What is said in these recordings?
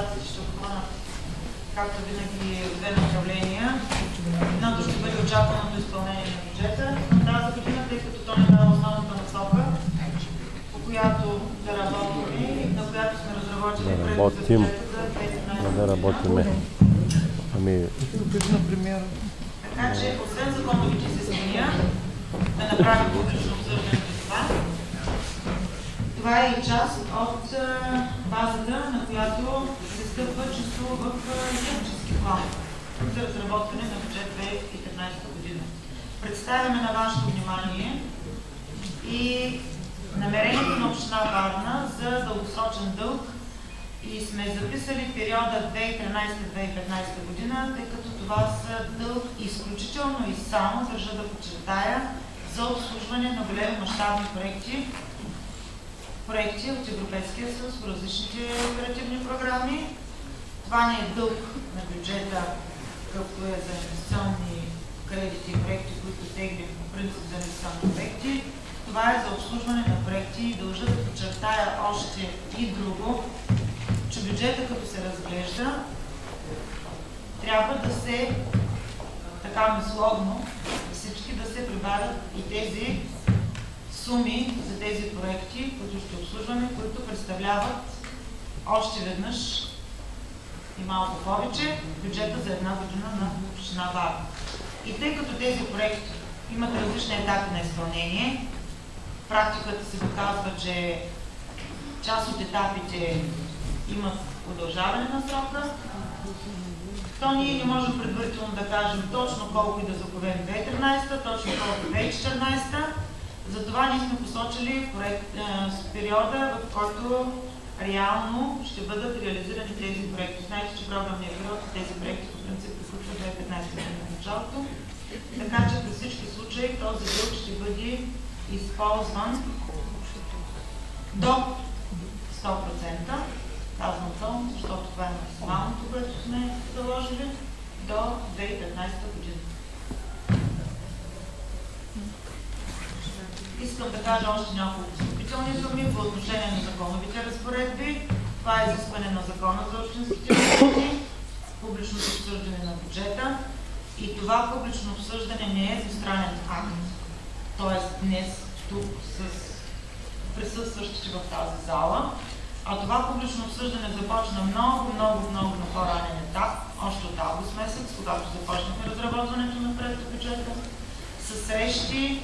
организациите ще обхванат, както винаги, две направления. Едното ще бъде очакваното изпълнение на бюджета на тази година, тъй като то не дава основната насока, по която да работим и на която сме разработили проект за бюджета за 2017 да работиме. Така че, освен законовите изисквания, да направим публично обсъждане за това. Това е и част от базата, на която се стъпва чисто в икономически план за разработване на бюджет 2015 година. Представяме на вашето внимание и намерението на община Варна за дългосрочен дълг и сме записали периода 2013-2015 година, тъй като това са дълг изключително и само, държа да подчертая, за обслужване на големи мащабни проекти от Европейския съюз в различните оперативни програми. Това не е дълг на бюджета, какъвто е за инвестиционни кредити и проекти, които теглим по принцип за инвестиционни проекти. Това е за обслужване на проекти и дължа да подчертая още и друго, че бюджета, като се разглежда, трябва да се, така мисловно, всички да се прибавят и тези суми за тези проекти, които ще обслужваме, които представляват още веднъж и малко повече бюджета за една година на община Варна. И тъй като тези проекти имат различни етапи на изпълнение, практиката се доказва, че част от етапите имат удължаване на срока, то ние не можем предварително да кажем точно колко и да заповем 2013, точно колко 2014. Затова ние сме посочили периода, в който реално ще бъдат реализирани тези проекти. Знаете, че програмният период от тези проекти по принцип приключва 2015 година в началото. Така че при всички случаи този дълг ще бъде използван до 100%. Казвам то, защото това е максималното, което сме заложили до 2015 година. Искам да кажа още няколко встъпителни думи по отношение на законовите разпоредби. Това е изискване на Закона за общинските бюджети, публичното обсъждане на бюджета. И това публично обсъждане не е двустранен акт. Тоест днес тук с присъстващите в тази зала. А това публично обсъждане започна много на по-ранен етап, още от август месец, когато започнахме разработването на проектобюджета, с срещи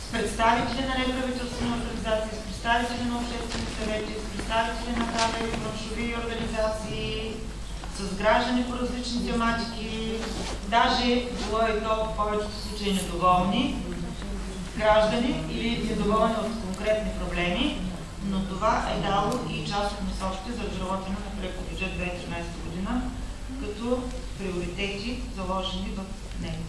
с представители на неправителствени организации, с представители на обществени съвети, с представители на камери, браншови организации, с граждани по различни тематики, даже било и то в повечето случаи недоволни граждани или недоволни от конкретни проблеми, но това е дало и част от насоките за разработване на проектобюджет 2013 година като приоритети, заложени в него.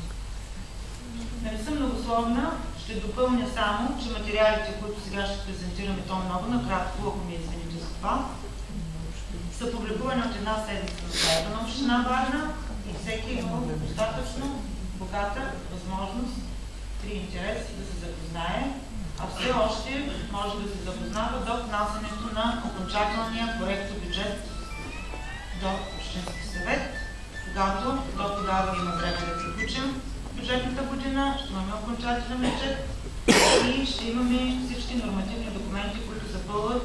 Не съм многословна, ще допълня само, че материалите, които сега ще презентираме, то много накратко, ако ми извините за това, са публикувани от една седмица на сайта на община Варна и всеки има достатъчно богата възможност при интерес да се запознае, а все още може да се запознава до внасянето на окончателния проектобюджет до Общински съвет, когато до тогава има време да приключим бюджетната година, ще имаме окончателен бюджет и ще имаме всички нормативни документи, които запълват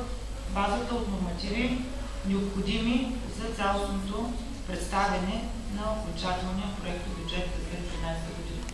базата от нормативи, необходими за цялостното представяне на окончателния проектобюджет за 2013 година.